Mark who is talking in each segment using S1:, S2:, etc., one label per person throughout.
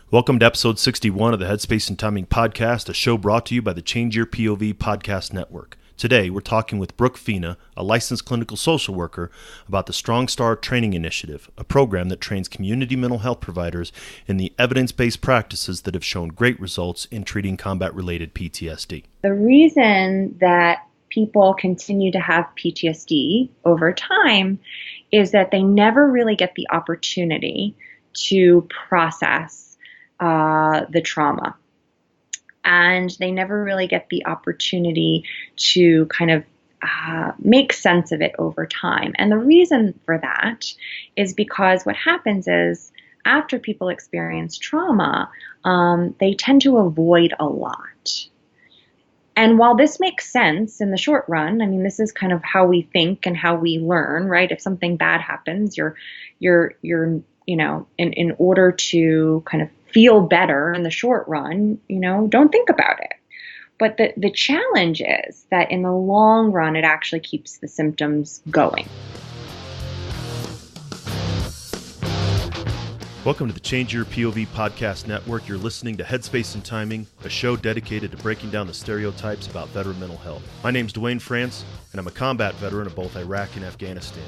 S1: Welcome to episode 61 of the Headspace and Timing podcast, a show brought to you by the Change Your POV podcast network. Today, we're talking with Brooke Fina, a licensed clinical social worker, about the Strong Start Training Initiative, a program that trains community mental health providers in the evidence-based practices that have shown great results in treating combat-related PTSD.
S2: The reason that people continue to have PTSD over time is that they never really get the opportunity to process the trauma. And they never really get the opportunity to kind of make sense of it over time. And the reason for that is because what happens is after people experience trauma, they tend to avoid a lot. And while this makes sense in the short run, I mean, this is kind of how we think and how we learn, right? If something bad happens, you're in order to kind of feel better in the short run, don't think about it. But the challenge is that in the long run, it actually keeps the symptoms going.
S1: Welcome to the Change Your POV podcast network. You're listening to Headspace and Timing, a show dedicated to breaking down the stereotypes about veteran mental health. My name's Dwayne France, and I'm a combat veteran of both Iraq and Afghanistan.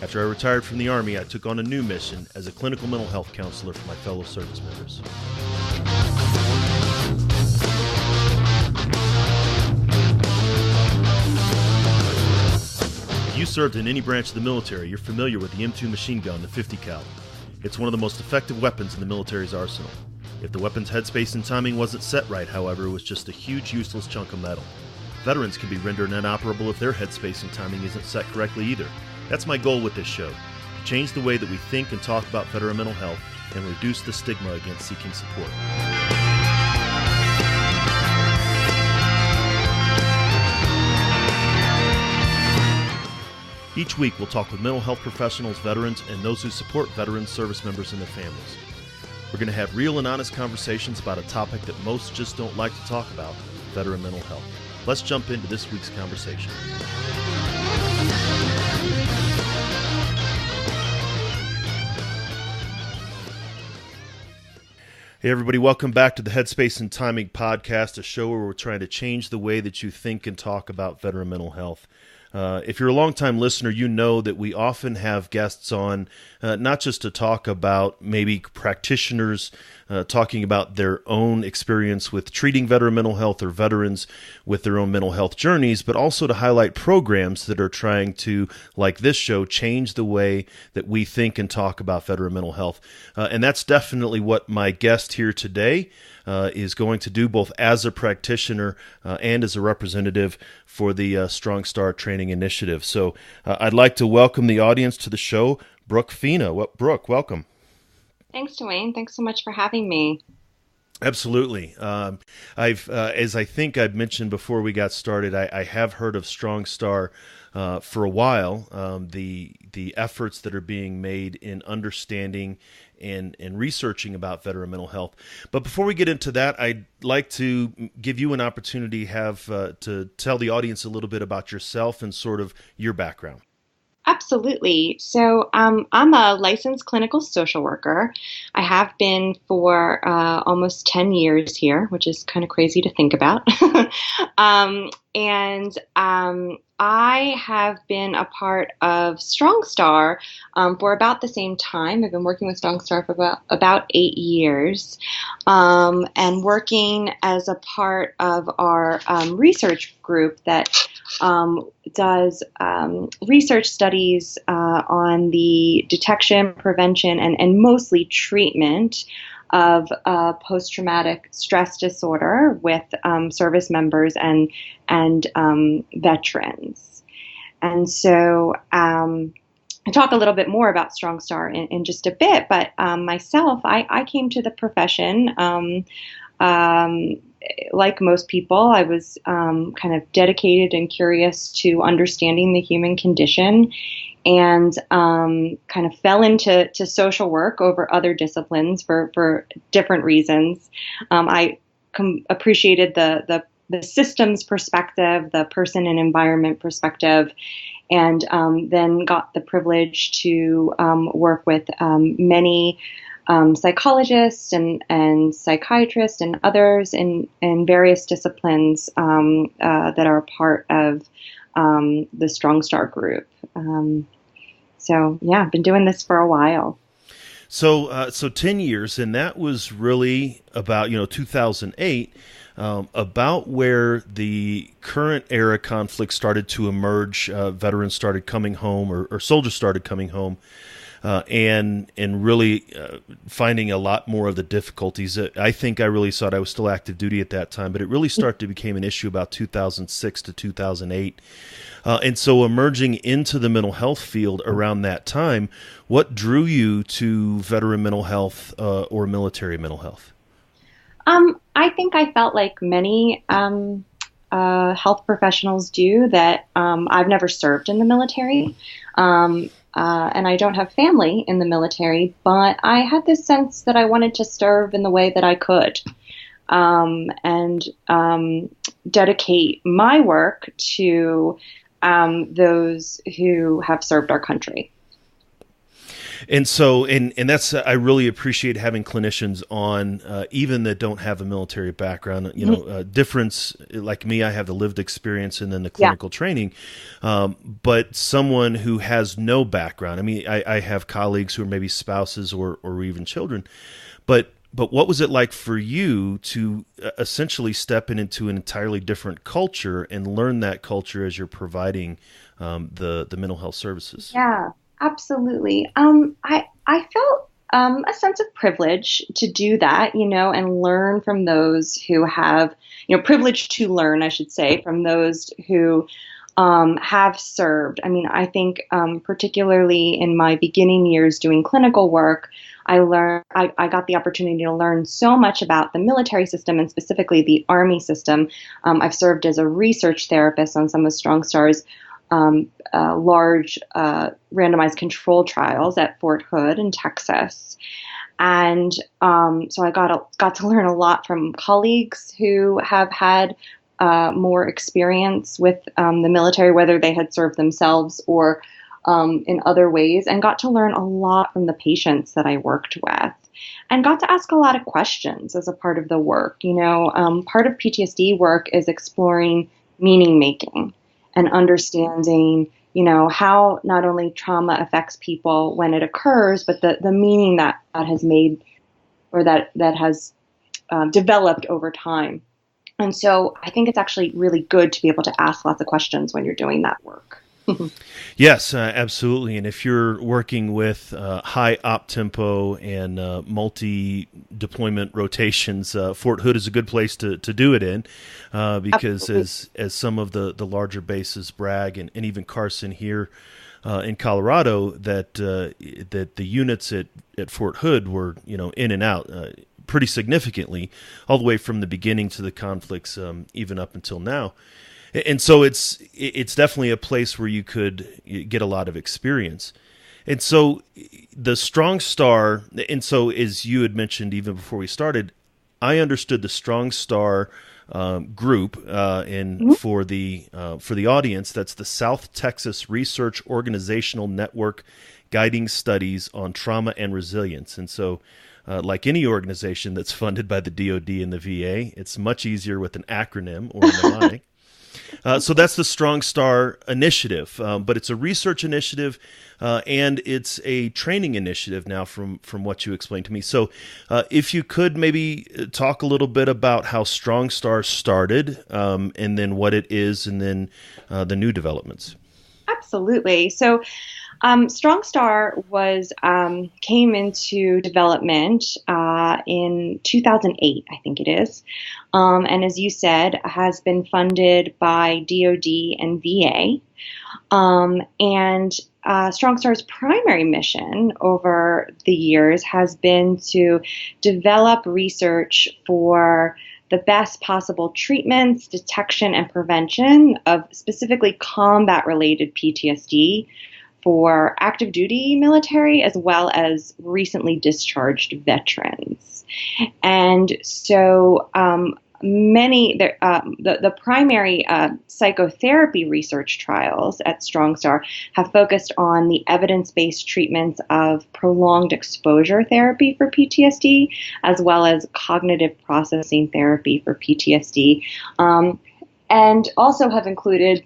S1: After I retired from the Army, I took on a new mission as a clinical mental health counselor for my fellow service members. If you served in any branch of the military, you're familiar with the M2 machine gun, the 50 cal. It's one of the most effective weapons in the military's arsenal. If the weapon's headspace and timing wasn't set right, however, it was just a huge useless chunk of metal. Veterans can be rendered inoperable if their headspace and timing isn't set correctly either. That's my goal with this show, to change the way that we think and talk about veteran mental health and reduce the stigma against seeking support. Each week, we'll talk with mental health professionals, veterans, and those who support veterans, service members, and their families. We're going to have real and honest conversations about a topic that most just don't like to talk about, veteran mental health. Let's jump into this week's conversation. Hey everybody, welcome back to the Headspace and Timing podcast, a show where we're trying to change the way that you think and talk about veteran mental health. If you're a longtime listener, you know that we often have guests on, not just to talk about maybe practitioners talking about their own experience with treating veteran mental health or veterans with their own mental health journeys, but also to highlight programs that are trying to, like this show, change the way that we think and talk about veteran mental health. And that's definitely what my guest here today is going to do, both as a practitioner and as a representative for the Strong Start Training Initiative. So I'd like to welcome the audience to the show, Brooke Fina. Brooke, welcome.
S2: Thanks, Dwayne. Thanks so much for having me.
S1: Absolutely. As I think I've mentioned before we got started, I have heard of Strong Star for a while. The efforts that are being made in understanding and researching about veteran mental health. But before we get into that, I'd like to give you an opportunity to tell the audience a little bit about yourself and sort of your background.
S2: Absolutely. So I'm a licensed clinical social worker. I have been for almost 10 years here, which is kind of crazy to think about. I have been a part of Strong Star for about the same time. I've been working with Strong Star for about 8 years, and working as a part of our research group that does research studies on the detection, prevention, and mostly treatment of post-traumatic stress disorder with service members and veterans. And so I'll talk a little bit more about Strong Star in just a bit, but myself, I came to the profession like most people. I was kind of dedicated and curious to understanding the human condition, and kind of fell into social work over other disciplines for different reasons. I appreciated the systems perspective, the person and environment perspective, and then got the privilege to work with many psychologists and psychiatrists and others in various disciplines that are part of the Strong Star group. So yeah, I've been doing this for a while.
S1: So 10 years, and that was really about 2008, about where the current era conflict started to emerge. Veterans started coming home, or soldiers started coming home, and really finding a lot more of the difficulties. I think I really thought I was still active duty at that time, but it really started to become an issue about 2006 to 2008. And so emerging into the mental health field around that time, what drew you to veteran mental health or military mental health?
S2: I think I felt like many health professionals do that I've never served in the military. And I don't have family in the military, but I had this sense that I wanted to serve in the way that I could, and dedicate my work to those who have served our country.
S1: And so, and that's, I really appreciate having clinicians on, even that don't have a military background, difference, like me, I have the lived experience and then the clinical training, but someone who has no background. I mean, I have colleagues who are maybe spouses or even children, but what was it like for you to essentially step into an entirely different culture and learn that culture as you're providing the mental health services?
S2: Yeah, absolutely. I felt a sense of privilege to do that, and learn from those who have, privilege to learn, I should say, from those who have served. I mean, I think particularly in my beginning years doing clinical work, I got the opportunity to learn so much about the military system and specifically the Army system. I've served as a research therapist on some of Strong Star's large randomized control trials at Fort Hood in Texas. And so I got to learn a lot from colleagues who have had more experience with the military, whether they had served themselves or in other ways, and got to learn a lot from the patients that I worked with, and got to ask a lot of questions as a part of the work. Part of PTSD work is exploring meaning making and understanding, how not only trauma affects people when it occurs, but the meaning that has made or that has developed over time. And so I think it's actually really good to be able to ask lots of questions when you're doing that work.
S1: Yes, absolutely. And if you're working with high op tempo and multi-deployment rotations, Fort Hood is a good place to do it in, because as some of the larger bases brag, and even Carson here in Colorado, that the units at Fort Hood were in and out pretty significantly, all the way from the beginning to the conflicts, even up until now. And so it's definitely a place where you could get a lot of experience. And so the Strong Star, and so as you had mentioned even before we started, I understood the Strong Star group, and for the audience, that's the South Texas Research Organizational Network Guiding Studies on Trauma and Resilience. And so like any organization that's funded by the DoD and the VA, it's much easier with an acronym or a mnemonic. So that's the Strong Star initiative, but it's a research initiative, and it's a training initiative now from what you explained to me. So if you could maybe talk a little bit about how Strong Star started, and then what it is, and then the new developments.
S2: Absolutely. So Strong Star came into development in 2008, I think it is, and as you said, has been funded by DoD and VA. And Strong Star's primary mission over the years has been to develop research for the best possible treatments, detection, and prevention of specifically combat-related PTSD for active duty military as well as recently discharged veterans. And so the primary psychotherapy research trials at StrongStar have focused on the evidence-based treatments of prolonged exposure therapy for PTSD, as well as cognitive processing therapy for PTSD, and also have included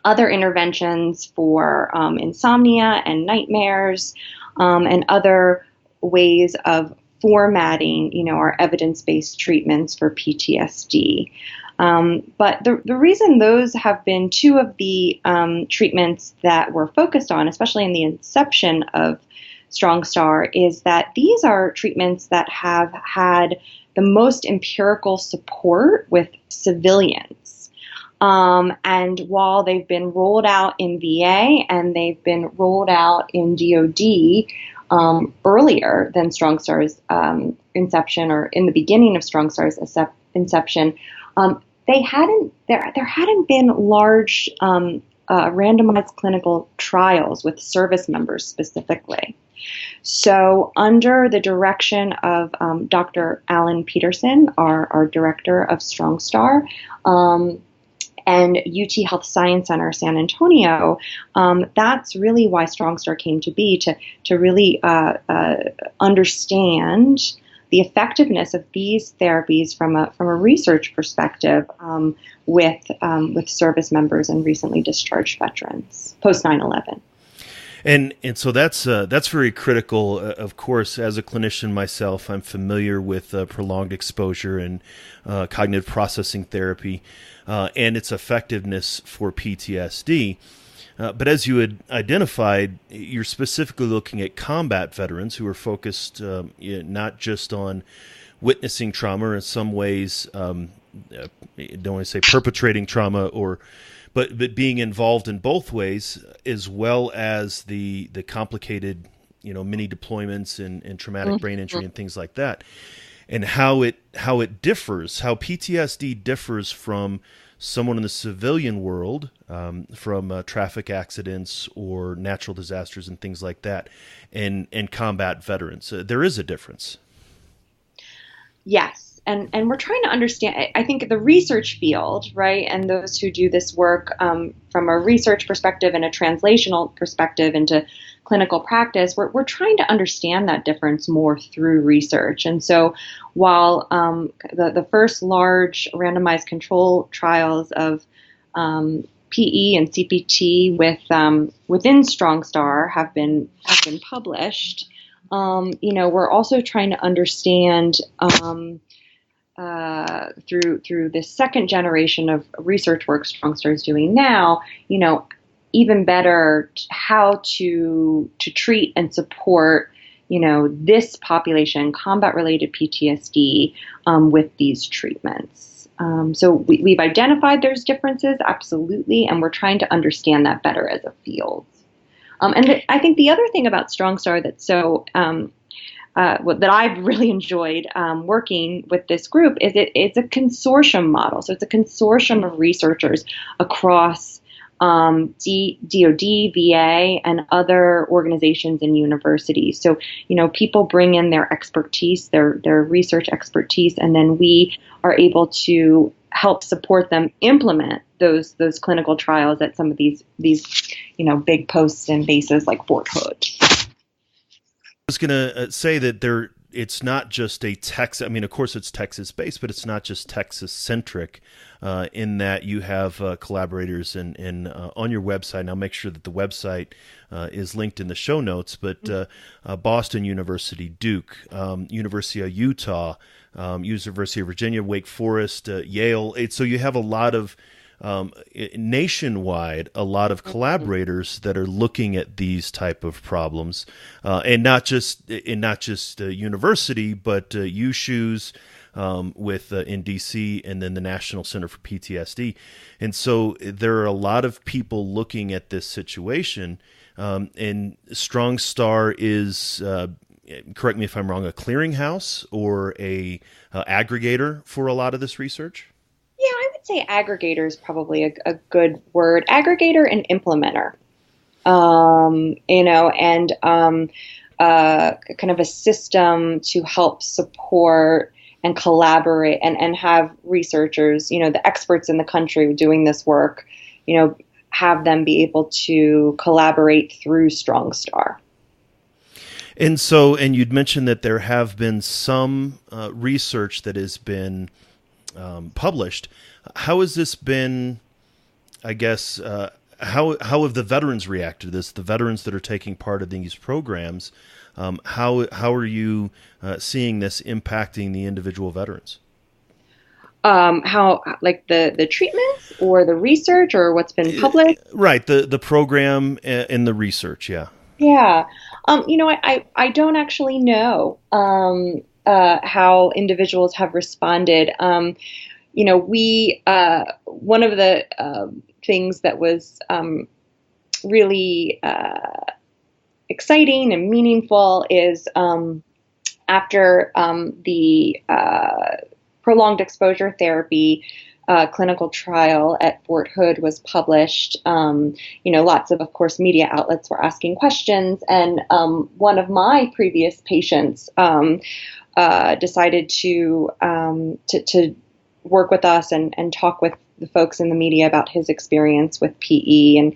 S2: other interventions for insomnia and nightmares, and other ways of formatting, our evidence-based treatments for PTSD. But the reason those have been two of the treatments that we're focused on, especially in the inception of StrongStar, is that these are treatments that have had the most empirical support with civilians. And while they've been rolled out in VA and they've been rolled out in DoD, earlier than StrongStar's inception, or in the beginning of StrongStar's inception, there hadn't been large randomized clinical trials with service members specifically. So under the direction of Dr. Alan Peterson, our director of StrongStar, and UT Health Science Center San Antonio, that's really why StrongStar came to be, to really understand the effectiveness of these therapies from a research perspective with service members and recently discharged veterans post 9/11.
S1: And so that's very critical. Of course, as a clinician myself, I'm familiar with prolonged exposure and cognitive processing therapy and its effectiveness for PTSD. But as you had identified, you're specifically looking at combat veterans who are focused not just on witnessing trauma, or in some ways, don't want to say perpetrating trauma, but being involved in both ways, as well as the complicated, mini deployments and traumatic brain injury and things like that, and how it differs, how PTSD differs from someone in the civilian world, from traffic accidents or natural disasters and things like that, and combat veterans. There is a difference.
S2: Yes. And we're trying to understand, I think the research field, right, and those who do this work from a research perspective and a translational perspective into clinical practice, we're trying to understand that difference more through research. And so while the first large randomized control trials of PE and CPT within StrongStar have been published, we're also trying to understand through this second generation of research work StrongStar is doing now, even better how to treat and support, this population, combat-related PTSD, with these treatments. So we've identified there's differences, absolutely, and we're trying to understand that better as a field. I think the other thing about StrongStar that's so that I've really enjoyed working with this group is it's a consortium model. So it's a consortium of researchers across DoD, VA, and other organizations and universities. So, people bring in their expertise, their research expertise, and then we are able to help support them implement those clinical trials at some of these big posts and bases like Fort Hood.
S1: I was going to say that it's not just a Texas. I mean, of course, it's Texas-based, but it's not just Texas-centric. In that you have collaborators and on your website. And I'll make sure that the website is linked in the show notes. But Boston University, Duke, University of Utah, University of Virginia, Wake Forest, Yale. So you have a lot of nationwide, a lot of collaborators that are looking at these type of problems, and not just university, but USHUs with in DC, and then the National Center for PTSD. And so there are a lot of people looking at this situation, and StrongStar is, correct me if I'm wrong, a clearinghouse or a aggregator for a lot of this research?
S2: Yeah, I would say aggregator is probably a good word. Aggregator and implementer, and kind of a system to help support and collaborate and have researchers, the experts in the country doing this work, have them be able to collaborate through StrongStar.
S1: And you'd mentioned that there have been some research that has been published. How has this been, I guess, how have the veterans reacted to this? The veterans that are taking part in these programs, how are you seeing this impacting the individual veterans?
S2: How, like the treatments or the research or what's been published?
S1: Right, the program and the research, yeah.
S2: Yeah. I don't actually know how individuals have responded. We one of the things that was really exciting and meaningful is after the prolonged exposure therapy clinical trial at Fort Hood was published. Lots of course, media outlets were asking questions, and one of my previous patients decided to work with us and talk with the folks in the media about his experience with PE, and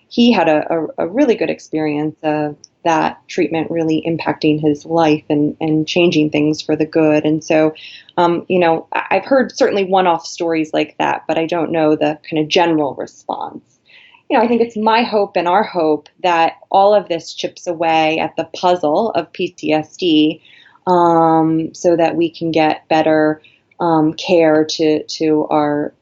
S2: he had a really good experience of that treatment really impacting his life and changing things for the good. And so, I've heard certainly one-off stories like that, but I don't know the kind of general response. I think it's my hope and our hope that all of this chips away at the puzzle of PTSD, so that we can get better care to our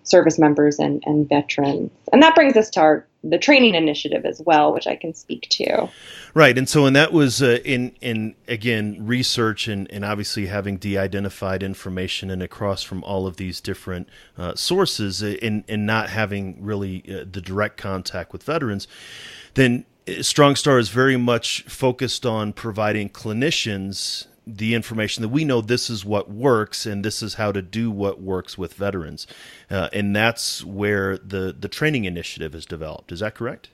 S2: service members and veterans. And that brings us to the training initiative as well, which I can speak to.
S1: Right. And that was in again, research and obviously having de-identified information and across from all of these different sources and not having really the direct contact with veterans, then StrongStar is very much focused on providing clinicians the information that we know this is what works and this is how to do what works with veterans. And that's where the training initiative is developed. Is that correct?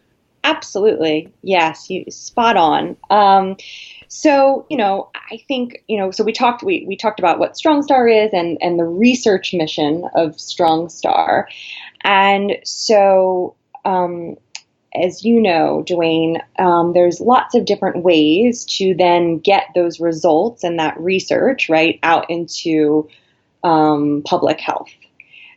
S2: Absolutely. Yes, you spot on. So, I think, so we talked about what StrongStar is and the research mission of StrongStar. And so, as you know, Dwayne, there's lots of different ways to then get those results and that research right out into public health.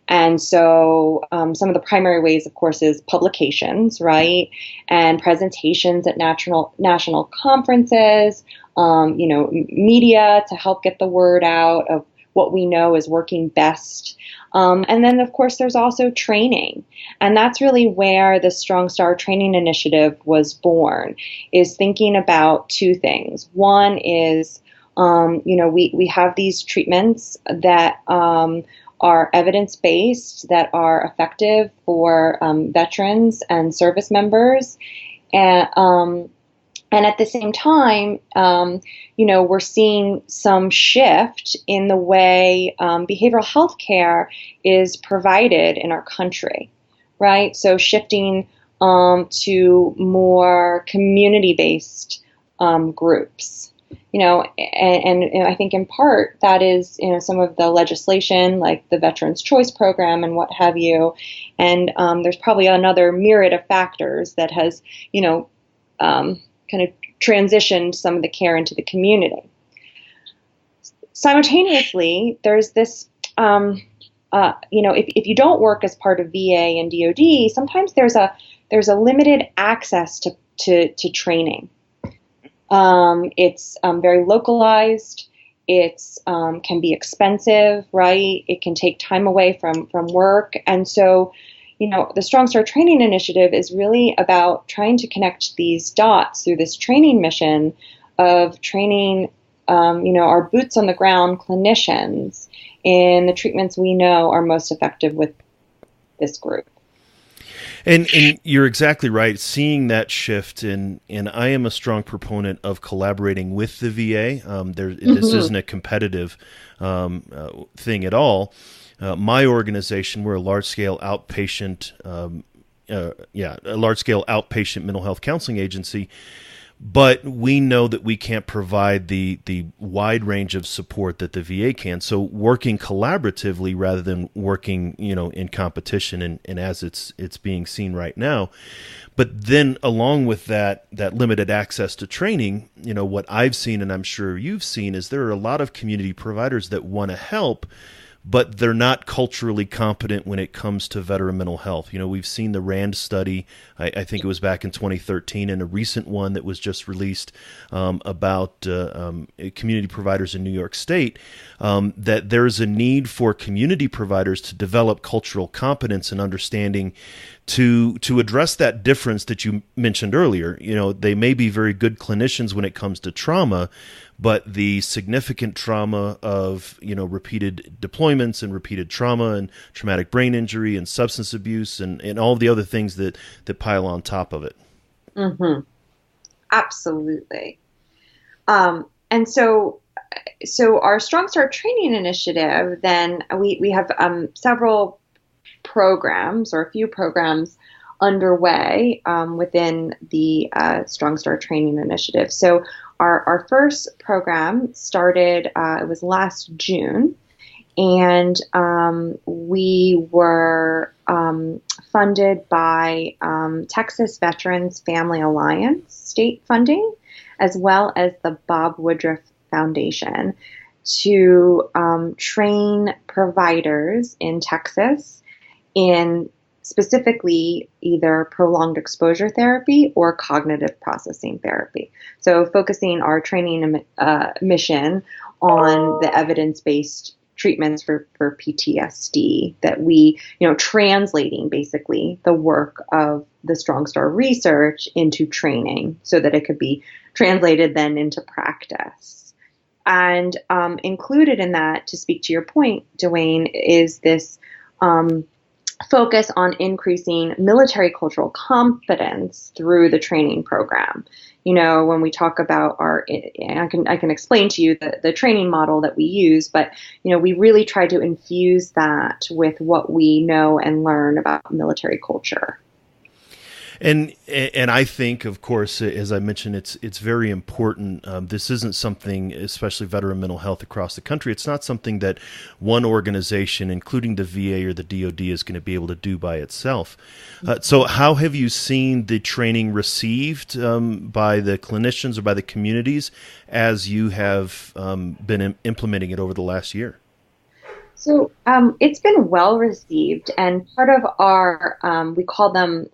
S2: And so some of the primary ways, of course, is publications, right, and presentations at national conferences, media to help get the word out of what we know is working best. And then, of course, there's also training. And that's really where the StrongStar Training Initiative was born, is thinking about two things. One is, we have these treatments that are evidence-based, that are effective for veterans and service members. And at the same time, we're seeing some shift in the way behavioral health care is provided in our country, right? So shifting to more community-based groups. And I think in part that is, some of the legislation like the Veterans Choice Program and what have you. And there's probably another myriad of factors that has, kind of transitioned some of the care into the community. Simultaneously, there's this, if you don't work as part of VA and DoD, sometimes there's a limited access to training. It's very localized. It's can be expensive, right? It can take time away from work. And so, the StrongStar Training Initiative is really about trying to connect these dots through this training mission of training, our boots on the ground clinicians in the treatments we know are most effective with this group.
S1: And you're exactly right. Seeing that shift, and I am a strong proponent of collaborating with the VA. This isn't a competitive thing at all. My organization, we're a large-scale outpatient, mental health counseling agency. but we know that we can't provide the wide range of support that the VA can. So working collaboratively rather than working, in competition and as it's being seen right now. But then along with that limited access to training, what I've seen, and I'm sure you've seen, is there are a lot of community providers that want to help, but they're not culturally competent when it comes to veteran mental health. We've seen the RAND study, I think it was back in 2013, and a recent one that was just released about community providers in New York State, that there's a need for community providers to develop cultural competence and understanding to address that difference that you mentioned earlier. They may be very good clinicians when it comes to trauma, but the significant trauma of, repeated deployments and repeated trauma and traumatic brain injury and substance abuse and all the other things that pile on top of it.
S2: Mm-hmm. Absolutely. And so our Strong Start training initiative, then we have several programs, or a few programs underway within the Strong Start training initiative. So our first program started, it was last June, and we were funded by Texas Veterans Family Alliance state funding, as well as the Bob Woodruff Foundation, to train providers in Texas in specifically either prolonged exposure therapy or cognitive processing therapy. So focusing our training mission on the evidence-based treatments for PTSD, that we, translating basically the work of the Strong Start research into training so that it could be translated then into practice. And included in that, to speak to your point, Dwayne, is this focus on increasing military cultural competence through the training program. When we talk about I can explain to you the training model that we use, but we really try to infuse that with what we know and learn about military culture.
S1: And I think, of course, as I mentioned, it's very important. This isn't something, especially veteran mental health across the country, it's not something that one organization, including the VA or the DoD, is going to be able to do by itself. So how have you seen the training received by the clinicians or by the communities as you have been implementing it over the last year?
S2: So it's been well received, and part of our, we call them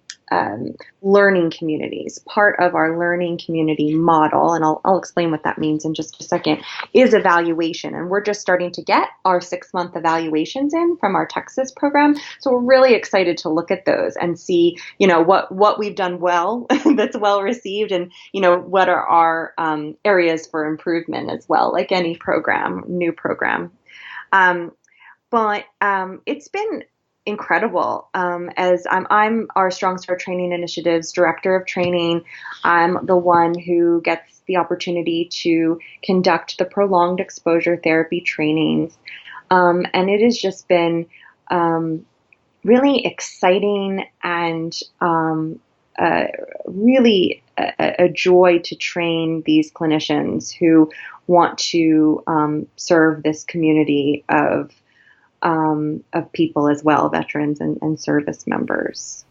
S2: learning communities. Part of our learning community model, and I'll explain what that means in just a second, is evaluation. And we're just starting to get our 6-month evaluations in from our Texas program. So we're really excited to look at those and see, what we've done well that's well received, and, what are our areas for improvement as well, like any program, new program. But it's been incredible. As I'm our Strong Start Training Initiative's director of training, I'm the one who gets the opportunity to conduct the prolonged exposure therapy trainings. And it has just been really exciting and really a joy to train these clinicians who want to serve this community of people as well, veterans and service members.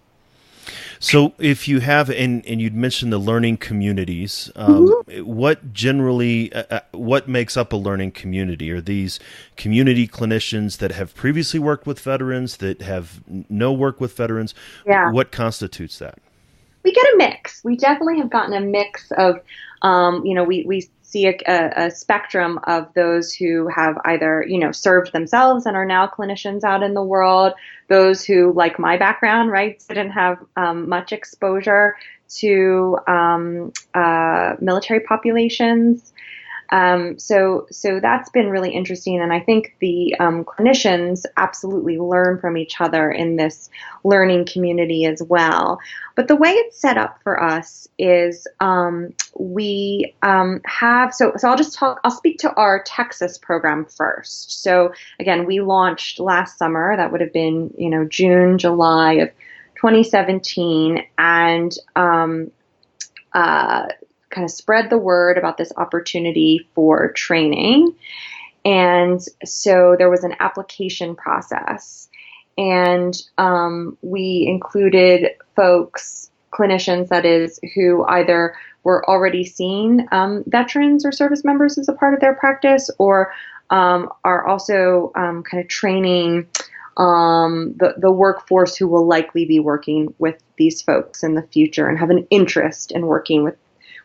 S1: So if you have, and you'd mentioned the learning communities, what generally, what makes up a learning community? Are these community clinicians that have previously worked with veterans, that have no work with veterans?
S2: Yeah.
S1: What constitutes that?
S2: We get a mix. We definitely have gotten a mix of, we see a spectrum of those who have either, served themselves and are now clinicians out in the world, those who, like my background, right, didn't have much exposure to military populations. So that's been really interesting, and I think the clinicians absolutely learn from each other in this learning community as well. But the way it's set up for us is we have so I'll speak to our Texas program first. So again, we launched last summer. That would have been June, July of 2017, and kind of spread the word about this opportunity for training. And so there was an application process, and we included folks, clinicians that is, who either were already seeing veterans or service members as a part of their practice, or are also kind of training the workforce who will likely be working with these folks in the future and have an interest in working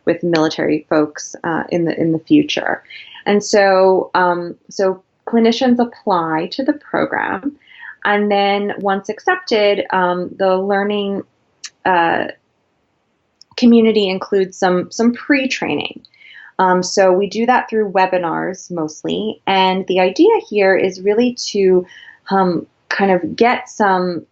S2: with military folks in the future. And so clinicians apply to the program, and then once accepted, the learning community includes some pre-training. So we do that through webinars mostly, and the idea here is really to kind of get some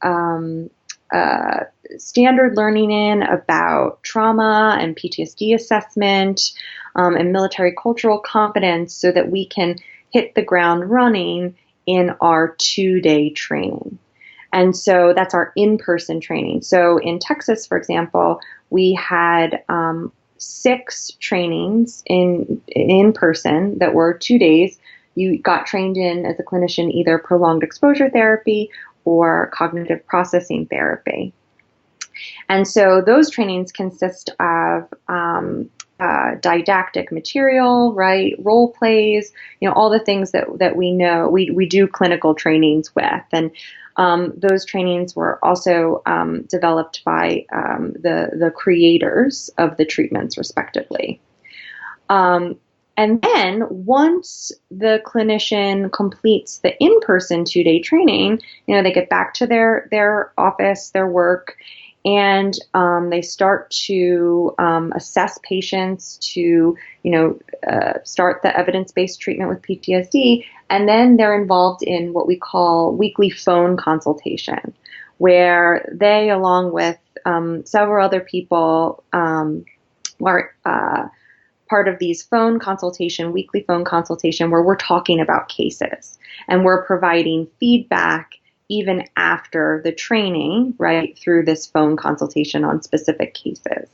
S2: standard learning in about trauma and PTSD assessment and military cultural competence, so that we can hit the ground running in our 2-day training. And so that's our in-person training. So in Texas, for example, we had 6 trainings in person that were 2 days. You got trained in, as a clinician, either prolonged exposure therapy or cognitive processing therapy. And so those trainings consist of didactic material, right? Role plays, all the things that we know we do clinical trainings with. And those trainings were also developed by the creators of the treatments, respectively. And then once the clinician completes the in-person 2-day training, they get back to their office, their work, and they start to assess patients to, start the evidence-based treatment with PTSD. And then they're involved in what we call weekly phone consultation, where they, along with several other people, are part of these weekly phone consultation, where we're talking about cases and we're providing feedback even after the training, right, through this phone consultation on specific cases.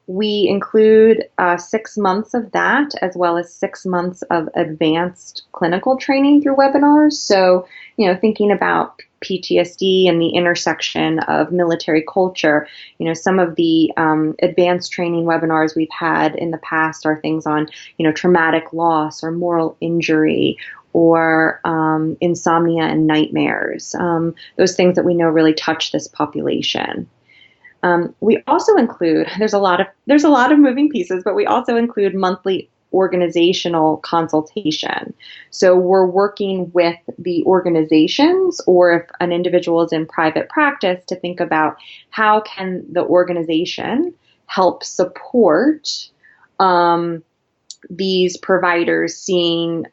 S2: We include 6 months of that, as well as 6 months of advanced clinical training through webinars. So, thinking about PTSD and the intersection of military culture, some of the advanced training webinars we've had in the past are things on, traumatic loss or moral injury, or insomnia and nightmares, those things that we know really touch this population. We also include, there's a lot of moving pieces, but we also include monthly organizational consultation. So we're working with the organizations, or if an individual is in private practice, to think about how can the organization help support these providers seeing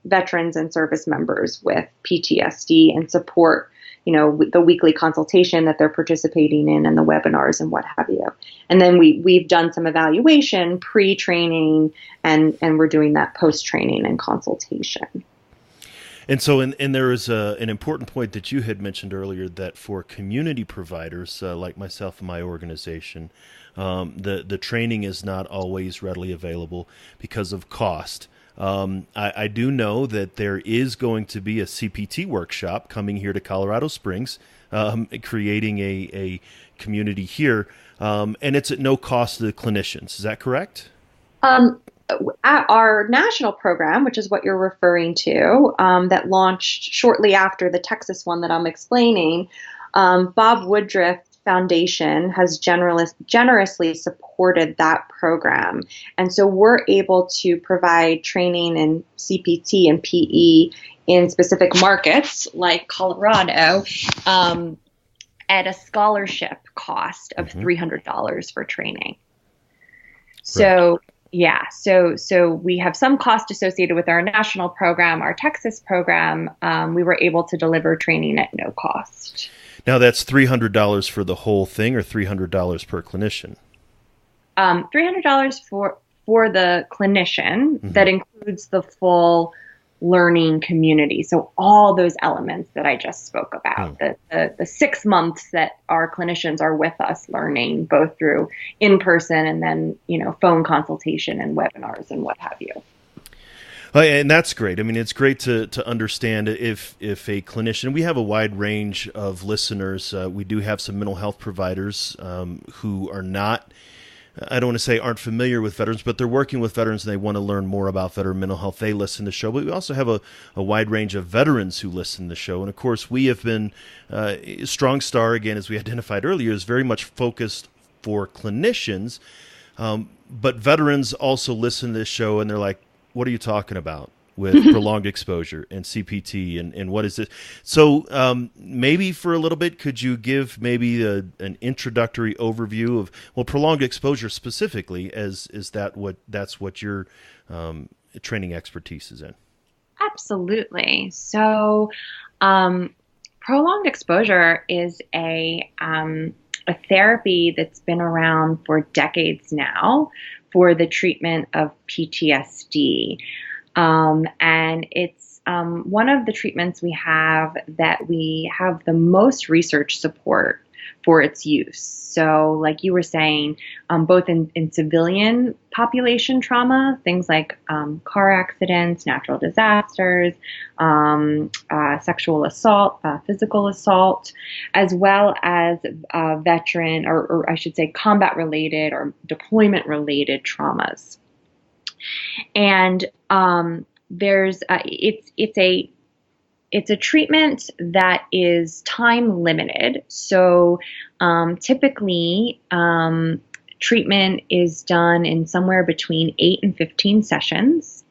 S2: veterans and service members with PTSD, and support, the weekly consultation that they're participating in, and the webinars and what have you. And then we've done some evaluation, pre-training, and we're doing that post-training and consultation.
S1: And so, and there is an important point that you had mentioned earlier, that for community providers like myself and my organization, the training is not always readily available because of cost. I do know that there is going to be a CPT workshop coming here to Colorado Springs, creating a community here, and it's at no cost to the clinicians. Is that correct?
S2: At our national program, which is what you're referring to, that launched shortly after the Texas one that I'm explaining, Bob Woodruff Foundation has generously supported that program. And so we're able to provide training in CPT and PE in specific markets like Colorado at a scholarship cost of $300 for training. So, right. Yeah, so we have some cost associated with our national program. Our Texas program, we were able to deliver training at no cost.
S1: Now that's $300 for the whole thing, or $300 per clinician?
S2: $300 for the clinician. Mm-hmm. That includes the full learning community. So all those elements that I just spoke about, the 6 months that our clinicians are with us learning, both through in-person and then, phone consultation and webinars and what have you.
S1: And that's great. I mean, it's great to understand if a clinician, we have a wide range of listeners. We do have some mental health providers who are not, I don't want to say aren't familiar with veterans, but they're working with veterans and they want to learn more about veteran mental health. They listen to the show, but we also have a wide range of veterans who listen to the show. And of course, we have been, Strong Star, again, as we identified earlier, is very much focused for clinicians. But veterans also listen to this show and they're like, what are you talking about with prolonged exposure and CPT and what is this? So maybe for a little bit, could you give maybe an introductory overview of, well, prolonged exposure specifically, that's what your training expertise is in?
S2: Absolutely. So prolonged exposure is a therapy that's been around for decades now for the treatment of PTSD. And it's one of the treatments we have that we have the most research support for its use. So like you were saying, both in civilian population trauma, things like car accidents, natural disasters, sexual assault, physical assault, as well as veteran, or I should say combat-related or deployment-related traumas. And it's a treatment that is time limited. So typically, treatment is done in somewhere between 8 and 15 sessions.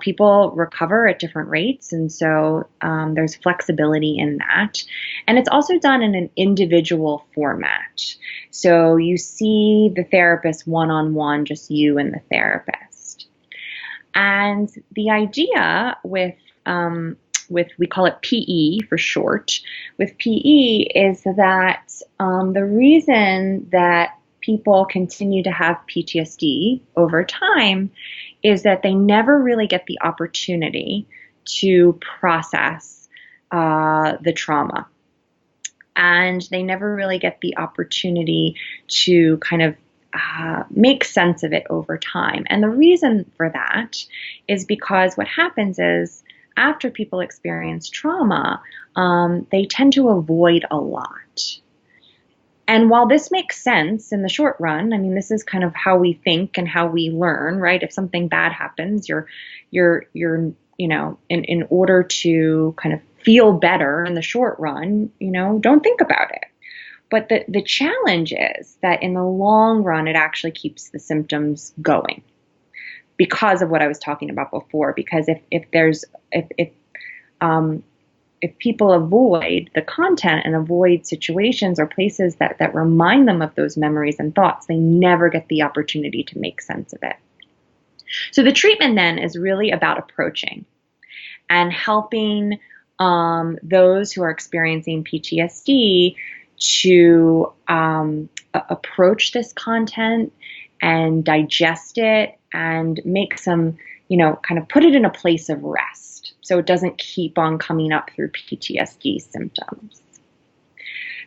S2: People recover at different rates, and so there's flexibility in that. And it's also done in an individual format. So you see the therapist one-on-one, just you and the therapist. And the idea with we call it PE for short, with PE is that the reason that people continue to have PTSD over time is that they never really get the opportunity to process the trauma. And they never really get the opportunity to kind of make sense of it over time. And the reason for that is because what happens is, after people experience trauma, they tend to avoid a lot. And while this makes sense in the short run, I mean, this is kind of how we think and how we learn, right? If something bad happens, you're in order to kind of feel better in the short run, don't think about it. But the challenge is that in the long run, it actually keeps the symptoms going, because of what I was talking about before. Because if people avoid the content and avoid situations or places that remind them of those memories and thoughts, they never get the opportunity to make sense of it. So the treatment then is really about approaching and helping those who are experiencing PTSD to approach this content and digest it and make some, kind of put it in a place of rest so it doesn't keep on coming up through PTSD symptoms.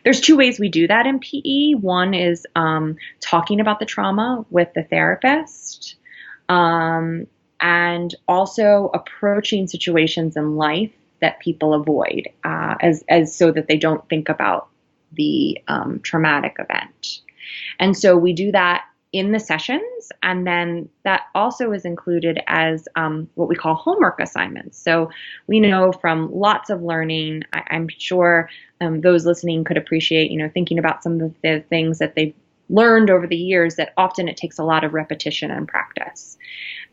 S2: There's 2 ways we do that in PE. One is talking about the trauma with the therapist, and also approaching situations in life that people avoid, as so that they don't think about the traumatic event. And so we do that in the sessions, and then that also is included as what we call homework assignments. So we know from lots of learning, I'm sure those listening could appreciate, thinking about some of the things that they've learned over the years, that often it takes a lot of repetition and practice.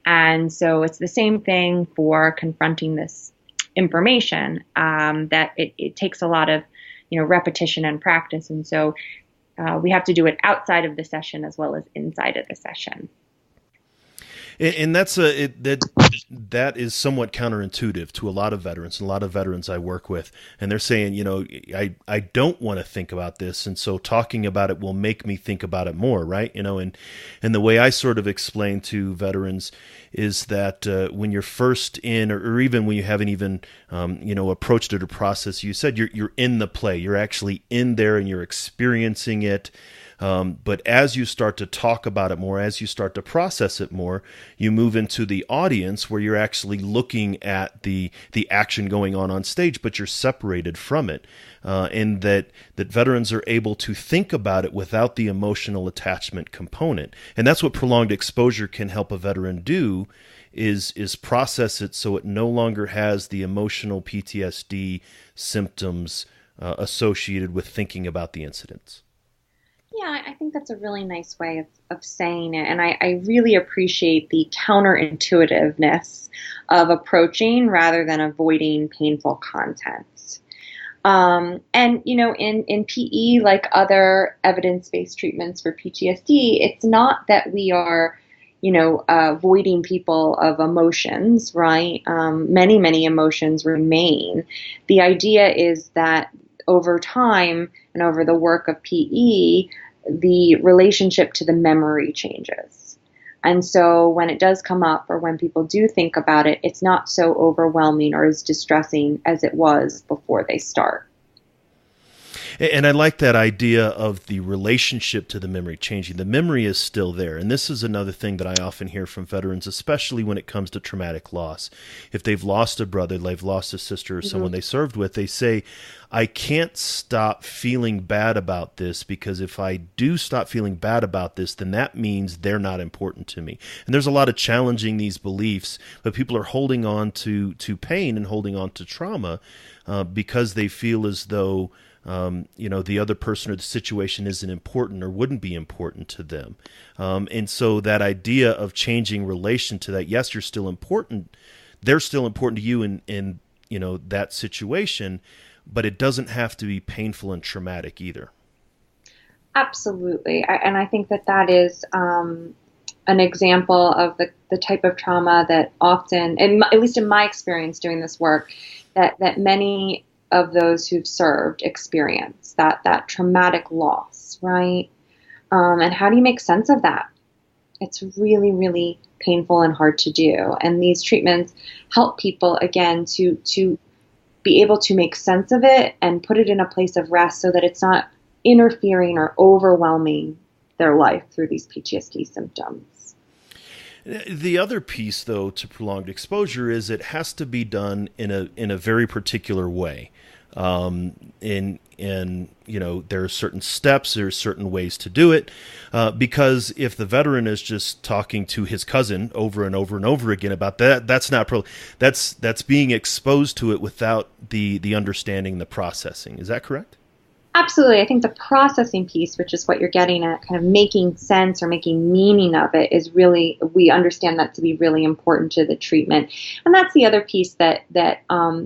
S2: And so it's the same thing for confronting this information, that it takes a lot of, repetition and practice. And so we have to do it outside of the session as well as inside of the session.
S1: And that's that is somewhat counterintuitive to a lot of veterans, and a lot of veterans I work with. And they're saying, I don't want to think about this. And so talking about it will make me think about it more. Right. And the way I sort of explain to veterans is that when you're first in, or even when you haven't even, approached it or processed, you said you're in the play, you're actually in there and you're experiencing it. But as you start to talk about it more, as you start to process it more, you move into the audience where you're actually looking at the action going on stage, but you're separated from it. And that veterans are able to think about it without the emotional attachment component. And that's what prolonged exposure can help a veteran do, is process it so it no longer has the emotional PTSD symptoms associated with thinking about the incidents.
S2: Yeah, I think that's a really nice way of saying it. And I really appreciate the counterintuitiveness of approaching rather than avoiding painful content. In PE, like other evidence-based treatments for PTSD, it's not that we are, avoiding people of emotions, right? Many emotions remain. The idea is that over time and over the work of PE, the relationship to the memory changes. And so when it does come up, or when people do think about it, it's not so overwhelming or as distressing as it was before they start.
S1: And I like that idea of the relationship to the memory changing. The memory is still there. And this is another thing that I often hear from veterans, especially when it comes to traumatic loss. If they've lost a brother, they've lost a sister, or someone they served with, they say, I can't stop feeling bad about this, because if I do stop feeling bad about this, then that means they're not important to me. And there's a lot of challenging these beliefs, but people are holding on to pain and holding on to trauma because they feel as though the other person or the situation isn't important or wouldn't be important to them. And so that idea of changing relation to that, yes, you're still important. They're still important to you in that situation, but it doesn't have to be painful and traumatic either.
S2: Absolutely. And I think that is an example of the type of trauma that often, at least in my experience doing this work, that many of those who've served experience, that traumatic loss, right? And how do you make sense of that? It's really, really painful and hard to do. And these treatments help people, again, to be able to make sense of it and put it in a place of rest so that it's not interfering or overwhelming their life through these PTSD symptoms.
S1: The other piece, though, to prolonged exposure is it has to be done in a very particular way. There are certain steps, there are certain ways to do it, because if the veteran is just talking to his cousin over and over and over again about that, that's being exposed to it without the understanding, the processing. Is that correct?
S2: Absolutely. I think the processing piece, which is what you're getting at, kind of making sense or making meaning of it, is really, we understand that to be really important to the treatment. And that's the other piece that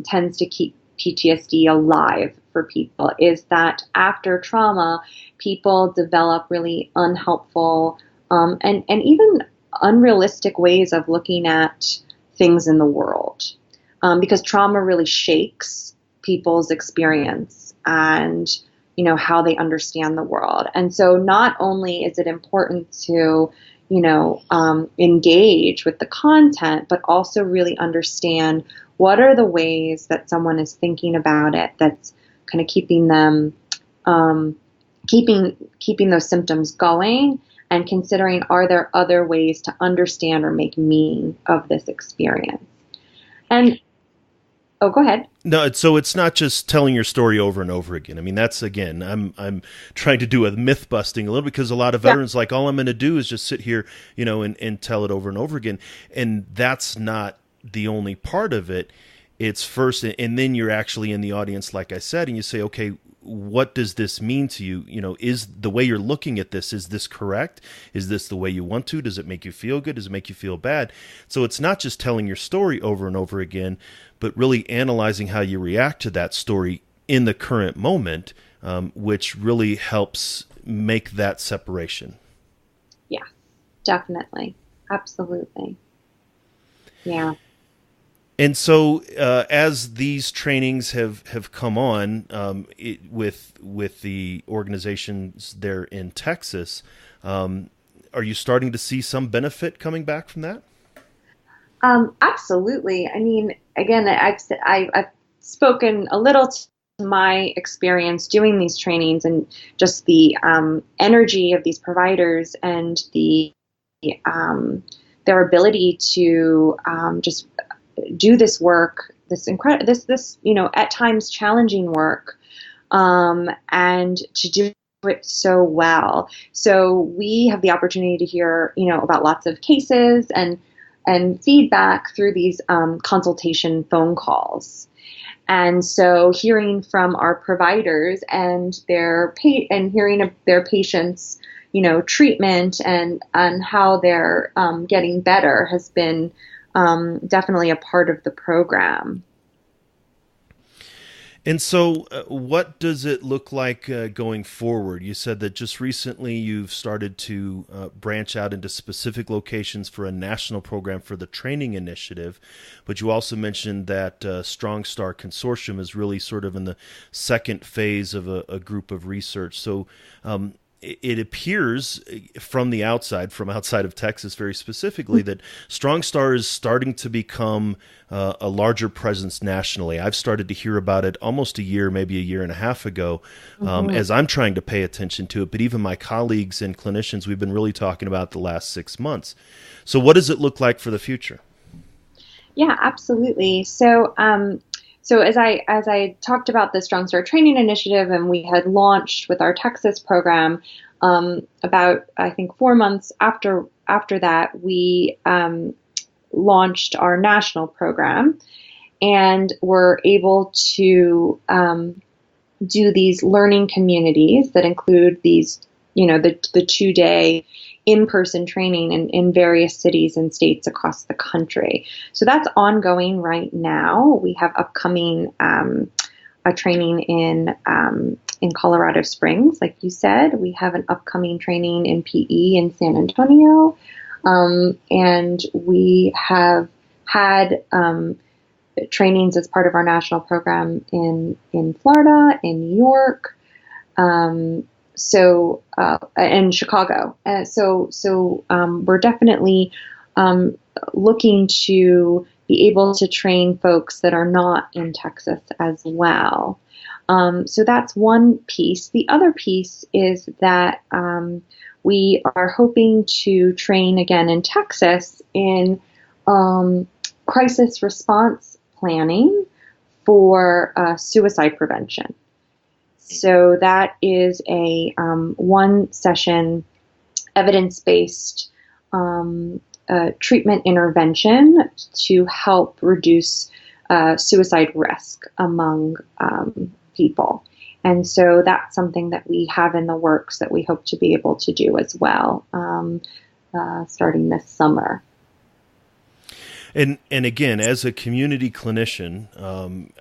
S2: tends to keep PTSD alive for people, is that after trauma, people develop really unhelpful and even unrealistic ways of looking at things in the world, because trauma really shakes people's experience and how they understand the world. And so not only is it important to engage with the content, but also really understand what are the ways that someone is thinking about it that's kind of keeping them keeping those symptoms going, and considering, are there other ways to understand or make meaning of this experience. And oh, go ahead.
S1: No, so it's not just telling your story over and over again. I mean, that's, again, I'm trying to do a myth busting a little, because a lot of veterans like, all I'm going to do is just sit here, and tell it over and over again. And that's not the only part of it. It's first, and then you're actually in the audience, like I said, and you say, okay, what does this mean to you? Is the way you're looking at this, is this correct? Is this the way you want to? Does it make you feel good? Does it make you feel bad? So it's not just telling your story over and over again, but really analyzing how you react to that story in the current moment, which really helps make that separation.
S2: Yeah, definitely. Absolutely. Yeah.
S1: And so, as these trainings have come on with the organizations there in Texas, are you starting to see some benefit coming back from that?
S2: Absolutely. I mean, again, I've spoken a little to my experience doing these trainings and just the energy of these providers and um, their ability to just do this work, this incredible, this at times challenging work, and to do it so well. So we have the opportunity to hear, about lots of cases and feedback through these consultation phone calls. And so hearing from our providers and and hearing of their patients, treatment and how they're getting better has been definitely a part of the program.
S1: And so, what does it look like going forward? You said that just recently you've started to branch out into specific locations for a national program for the training initiative, but you also mentioned that Strong Star Consortium is really sort of in the second phase of a group of research. So, it appears from outside of Texas very specifically, that Strong Star is starting to become a larger presence nationally. I've started to hear about it almost a year, maybe a year and a half ago, as I'm trying to pay attention to it. But even my colleagues and clinicians, we've been really talking about the last 6 months. So what does it look like for the future?
S2: Yeah, absolutely. So as I talked about the Strong Star Training Initiative, and we had launched with our Texas program, about I think 4 months after that, we launched our national program, and were able to do these learning communities that include these, the 2-day in-person training in various cities and states across the country. So that's ongoing right now. We have upcoming a training in Colorado Springs, like you said. We have an upcoming training in PE in San Antonio, and we have had trainings as part of our national program in Florida, in New York, and Chicago. We're definitely looking to be able to train folks that are not in Texas as well. So that's one piece. The other piece is that we are hoping to train again in Texas in crisis response planning for suicide prevention. So that is a one session evidence-based treatment intervention to help reduce suicide risk among people. And so that's something that we have in the works that we hope to be able to do as well, starting this summer.
S1: And again, as a community clinician,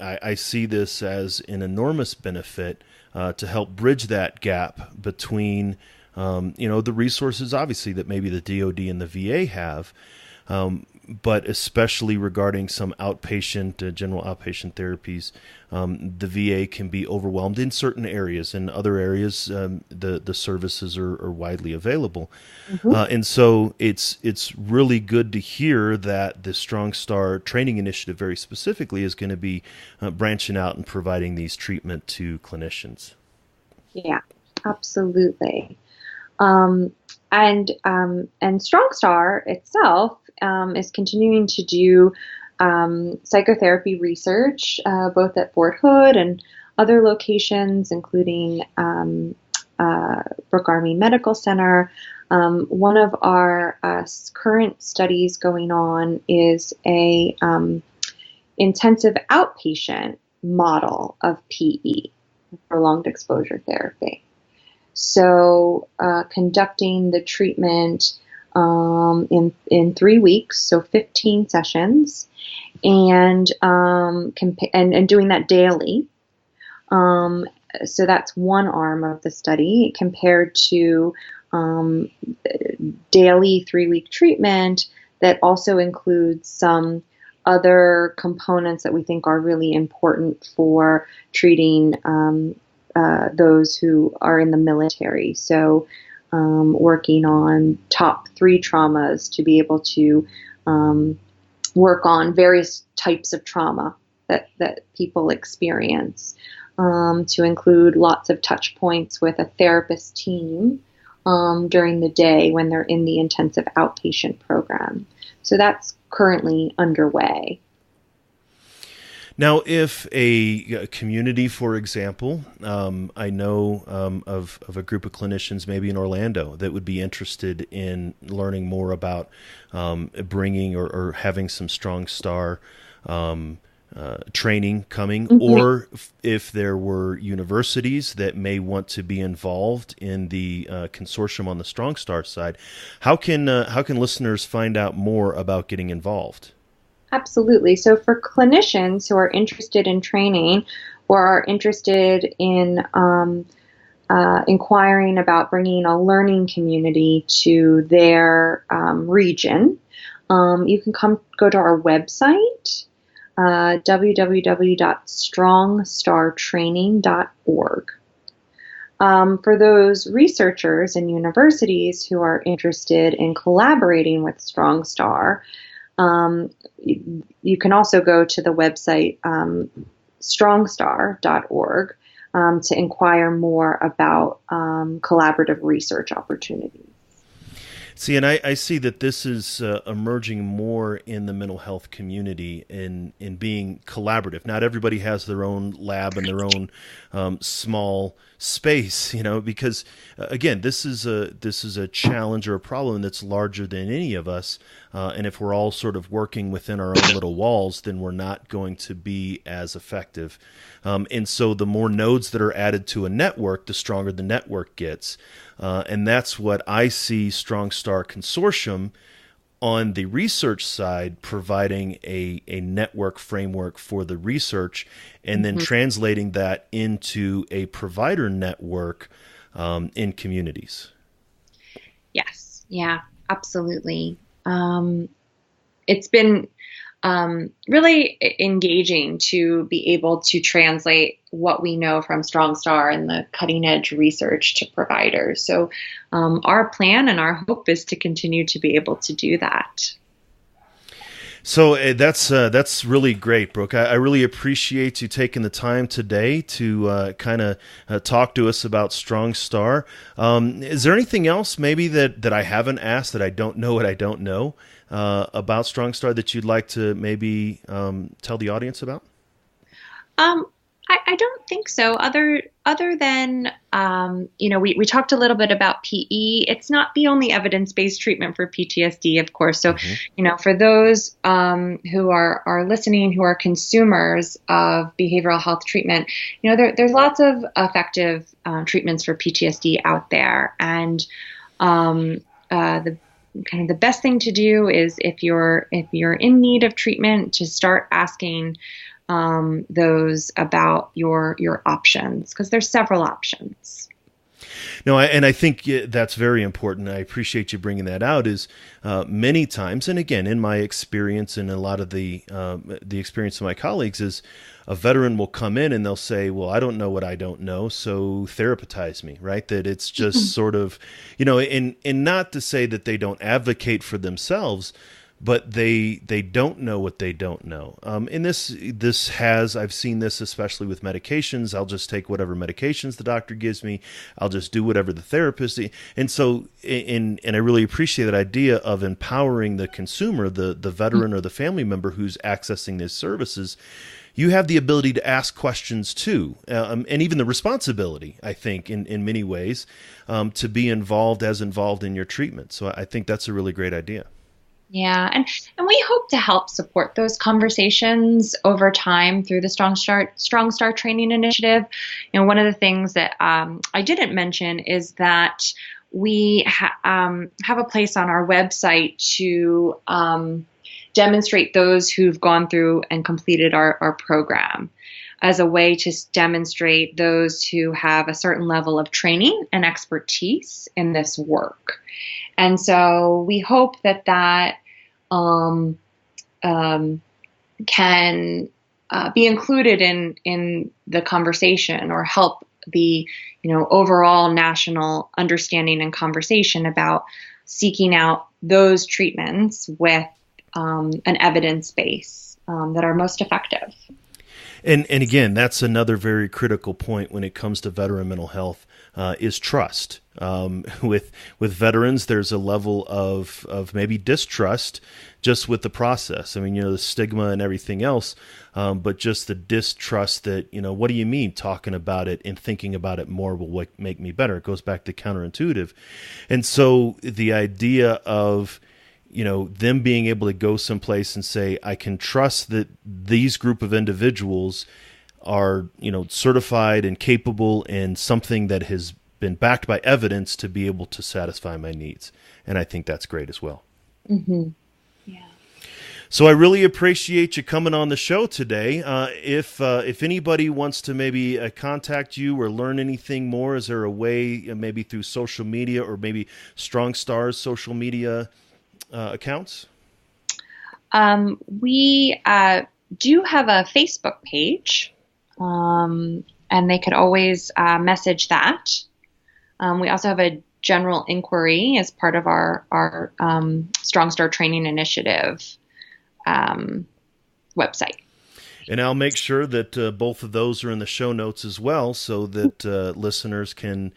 S1: I see this as an enormous benefit to help bridge that gap between, the resources, obviously, that maybe the DoD and the VA have, but especially regarding some outpatient, general outpatient therapies. The VA can be overwhelmed in certain areas. In other areas, the services are widely available. Mm-hmm. And so it's really good to hear that the Strong Star Training Initiative very specifically is going to be branching out and providing these treatment to clinicians.
S2: Yeah, absolutely. And Strong Star itself is continuing to do psychotherapy research, both at Fort Hood and other locations, including Brooke Army Medical Center. One of our current studies going on is a intensive outpatient model of PE, prolonged exposure therapy. So conducting the treatment in 3 weeks, so 15 sessions, and doing that daily. So that's one arm of the study compared to daily 3-week treatment that also includes some other components that we think are really important for treating those who are in the military. So working on top 3 traumas to be able to work on various types of trauma that people experience, to include lots of touch points with a therapist team during the day when they're in the intensive outpatient program. So that's currently underway.
S1: Now, if a community, for example, I know of a group of clinicians maybe in Orlando that would be interested in learning more about bringing or having some Strong Star training coming, or if there were universities that may want to be involved in the consortium on the Strong Star side, how can listeners find out more about getting involved?
S2: Absolutely. So for clinicians who are interested in training or are interested in inquiring about bringing a learning community to their region, you can go to our website, www.strongstartraining.org. For those researchers and universities who are interested in collaborating with Strong Star, you can also go to the website strongstar.org to inquire more about collaborative research opportunities.
S1: See, and I see that this is emerging more in the mental health community in being collaborative. Not everybody has their own lab and their own small space, because again, this is a challenge or a problem that's larger than any of us. And if we're all sort of working within our own little walls, then we're not going to be as effective. And so the more nodes that are added to a network, the stronger the network gets. And that's what I see Strong Star Consortium on the research side, providing a network framework for the research, and then translating that into a provider network in communities.
S2: Yes. Yeah, absolutely. It's been really engaging to be able to translate what we know from Strong Star and the cutting edge research to providers. So our plan and our hope is to continue to be able to do that.
S1: So that's really great, Brooke. I really appreciate you taking the time today to kind of talk to us about Strong Star. Is there anything else maybe that I haven't asked, that I don't know what I don't know about Strong Star, that you'd like to maybe tell the audience about?
S2: I don't think so. Other than we talked a little bit about PE. It's not the only evidence-based treatment for PTSD, of course. So, for those who are listening, who are consumers of behavioral health treatment, there's lots of effective treatments for PTSD out there, and the best thing to do is, if you're in need of treatment, to start asking those about your options, because there's several options.
S1: No, and I think that's very important. I appreciate you bringing that out. Is many times, and again, in my experience and a lot of the experience of my colleagues, is a veteran will come in and they'll say, well, I don't know what I don't know, so therapize me, right? That it's just sort of, and not to say that they don't advocate for themselves, but they don't know what they don't know. And I've seen this especially with medications. I'll just take whatever medications the doctor gives me. I'll just do whatever the therapist. And so, and I really appreciate that idea of empowering the consumer, the veteran or the family member who's accessing these services. You have the ability to ask questions too, and even the responsibility, I think, in many ways, to be involved in your treatment. So I think that's a really great idea.
S2: Yeah, and we hope to help support those conversations over time through the Strong Star Training Initiative. One of the things that I didn't mention is that we have a place on our website to demonstrate those who've gone through and completed our program, as a way to demonstrate those who have a certain level of training and expertise in this work. And so we hope that can be included in the conversation or help the overall national understanding and conversation about seeking out those treatments with an evidence base that are most effective.
S1: And again, that's another very critical point when it comes to veteran mental health is trust. With veterans, there's a level of maybe distrust just with the process. I mean, the stigma and everything else, but just the distrust that, what do you mean talking about it and thinking about it more will make me better? It goes back to counterintuitive. And so the idea of them being able to go someplace and say, I can trust that these group of individuals are, certified and capable in something that has been backed by evidence to be able to satisfy my needs. And I think that's great as well.
S2: Mm-hmm. Yeah.
S1: So I really appreciate you coming on the show today. If anybody wants to maybe contact you or learn anything more, is there a way, maybe through social media or maybe Strong Star's social media accounts?
S2: We do have a Facebook page, and they could always message that. We also have a general inquiry as part of our Strong Star Training Initiative website.
S1: And I'll make sure that both of those are in the show notes as well, so that listeners can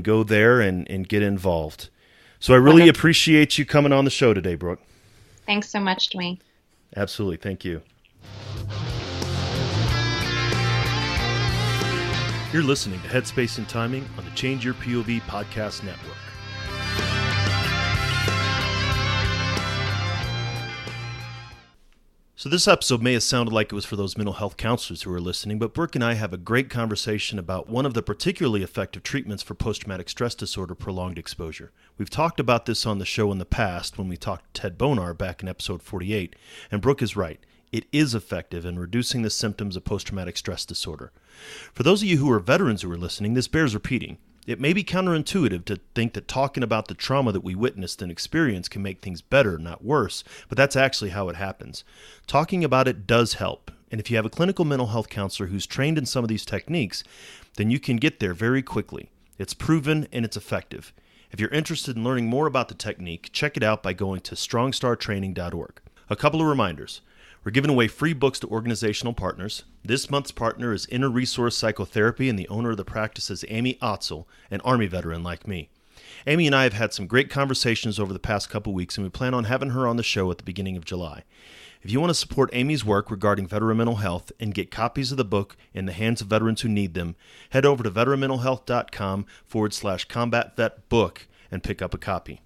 S1: go there and get involved. So I really appreciate you coming on the show today, Brooke.
S2: Thanks so much, Dwayne.
S1: Absolutely. Thank you. You're listening to Headspace and Timing on the Change Your POV podcast network. So this episode may have sounded like it was for those mental health counselors who are listening, but Brooke and I have a great conversation about one of the particularly effective treatments for post-traumatic stress disorder, prolonged exposure. We've talked about this on the show in the past when we talked to Ted Bonar back in episode 48, and Brooke is right. It is effective in reducing the symptoms of post-traumatic stress disorder. For those of you who are veterans who are listening, this bears repeating. It may be counterintuitive to think that talking about the trauma that we witnessed and experienced can make things better, not worse, but that's actually how it happens. Talking about it does help, and if you have a clinical mental health counselor who's trained in some of these techniques, then you can get there very quickly. It's proven and it's effective. If you're interested in learning more about the technique, check it out by going to strongstartraining.org. A couple of reminders. We're giving away free books to organizational partners. This month's partner is Inner Resource Psychotherapy, and the owner of the practice is Amy Otzel, an Army veteran like me. Amy and I have had some great conversations over the past couple weeks, and we plan on having her on the show at the beginning of July. If you want to support Amy's work regarding veteran mental health and get copies of the book in the hands of veterans who need them, head over to veteranmentalhealth.com/combatvetbook and pick up a copy.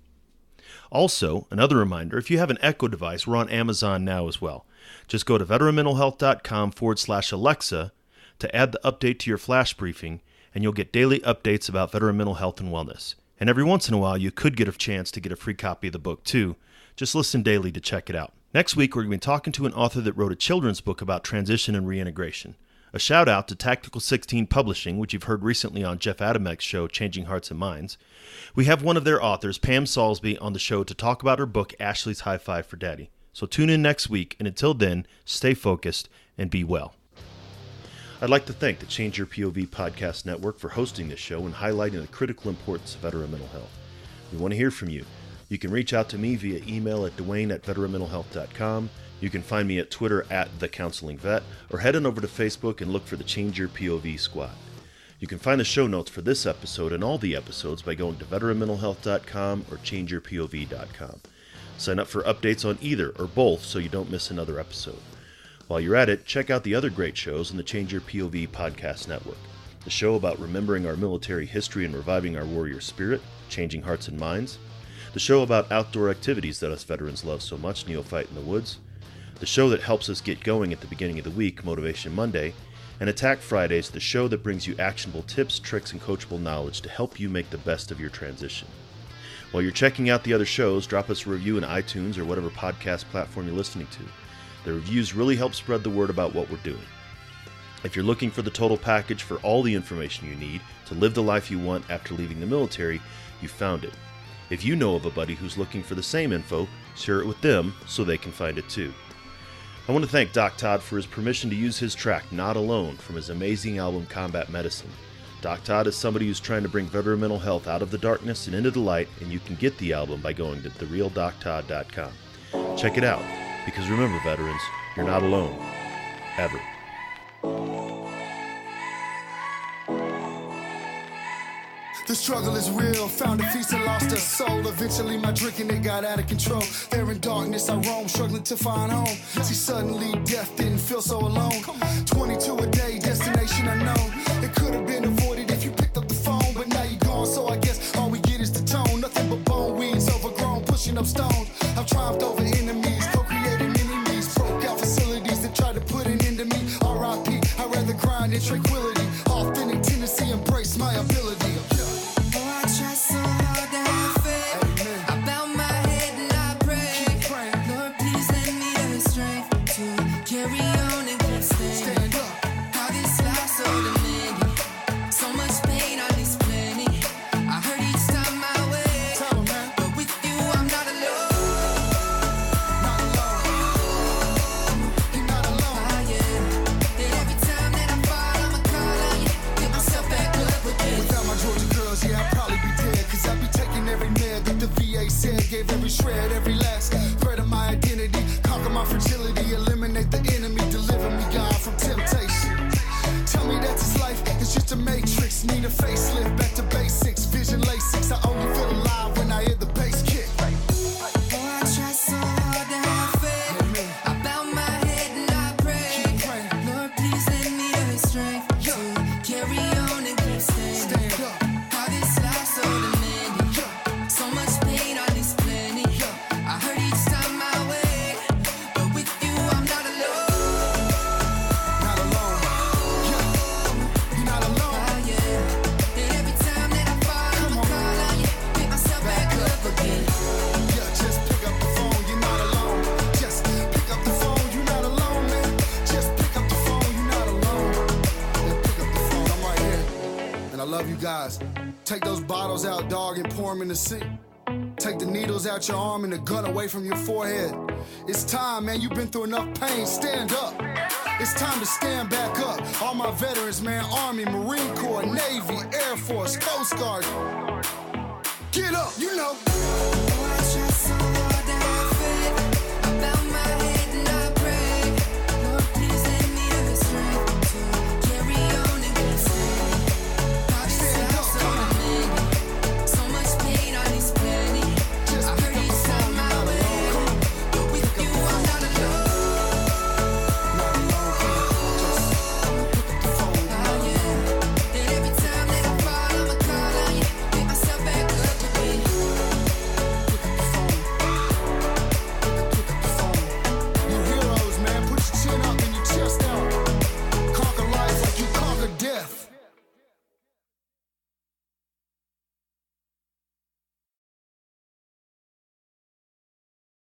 S1: Also, another reminder, if you have an Echo device, we're on Amazon now as well. Just go to veteranmentalhealth.com/Alexa to add the update to your flash briefing, and you'll get daily updates about veteran mental health and wellness. And every once in a while, you could get a chance to get a free copy of the book too. Just listen daily to check it out. Next week, we're going to be talking to an author that wrote a children's book about transition and reintegration. A shout out to Tactical 16 Publishing, which you've heard recently on Jeff Adamek's show, Changing Hearts and Minds. We have one of their authors, Pam Salisbury, on the show to talk about her book, Ashley's High Five for Daddy. So tune in next week, and until then, stay focused and be well. I'd like to thank the Change Your POV podcast network for hosting this show and highlighting the critical importance of veteran mental health. We want to hear from you. You can reach out to me via email at dwayne@veteranmentalhealth.com. You can find me at Twitter at @TheCounselingVet, or head on over to Facebook and look for the Change Your POV squad. You can find the show notes for this episode and all the episodes by going to veteranmentalhealth.com or changeyourpov.com. Sign up for updates on either or both so you don't miss another episode. While you're at it, check out the other great shows on the Change Your POV podcast network. The show about remembering our military history and reviving our warrior spirit, Changing Hearts and Minds. The show about outdoor activities that us veterans love so much, Neophyte in the Woods. The show that helps us get going at the beginning of the week, Motivation Monday. And Attack Fridays, the show that brings you actionable tips, tricks, and coachable knowledge to help you make the best of your transition. While you're checking out the other shows, drop us a review in iTunes or whatever podcast platform you're listening to. The reviews really help spread the word about what we're doing. If you're looking for the total package for all the information you need to live the life you want after leaving the military, you found it. If you know of a buddy who's looking for the same info, share it with them so they can find it too. I want to thank Doc Todd for his permission to use his track, Not Alone, from his amazing album, Combat Medicine. Doc Todd is somebody who's trying to bring veteran mental health out of the darkness and into the light, and you can get the album by going to therealdoctodd.com. Check it out, because remember, veterans, you're not alone. Ever.
S3: The struggle is real, found a feast and lost a soul. Eventually my drinking, it got out of control. There in darkness I roam, struggling to find home. See, suddenly death didn't feel so alone. 22 a day, destination unknown. It could have been avoided if you picked up the phone, but now you're gone, so I guess all we get is the tone. Nothing but bone weeds, overgrown, pushing up stones. I've triumphed over enemies, co-created enemies. Broke out facilities that tried to put an end to me. R.I.P. I'd rather grind in tranquility. Authentic tendency, embrace my ability.
S4: I try so hard to have faith. I bow my head and I pray. Lord, please lend me the strength to carry on and keep staying.
S3: Stand up.
S4: How this life so demanding. So much pain, I need plenty. I hurt each time I wait.
S3: Tell 'em, man.
S4: But with you, I'm not alone.
S3: Not alone. You're not alone.
S4: That every time that I fall, I'ma call on you. Get myself back up again.
S3: Without my Georgia girls, yeah, I'd probably be dead. Cause I'd be taking every med that the VA said. Gave every shred, every last thread of my identity. Conquer my fragility, eliminate the enemy. Deliver me, God, from temptation. Tell me that this life is just a matrix. Need a facelift, back to basics. Vision Lasix, I only feel alive when I hear the bass kick.
S4: I try so hard to have faith. I bow my head and I pray.
S3: Keep praying.
S4: Lord, please lend me the strength to carry on and keep staying.
S3: Stand up.
S4: How this life so demanding. So much pain, I need plenty. I hurt each time I wait, but with you, I'm not alone.
S3: Not alone. Yeah. You're not alone.
S4: And every time that I fall,
S3: Come
S4: I'ma
S3: on.
S4: call on you. Pick myself back up again.
S3: Yeah, just pick up the phone, you're not alone. Just pick up the phone, you're not alone, man. Just pick up the phone, you're not alone. Yeah, pick up the phone, I'm right here. And I love you guys. Take those bottles out, dog, and pour them in the sink. Take the needles out your arm and the gun away from your forehead. It's time, man, you've been through enough pain, stand up. It's time to stand back up. All my veterans, man, Army, Marine Corps, Navy, Air Force, Coast Guard. Get up, you know.
S4: I try so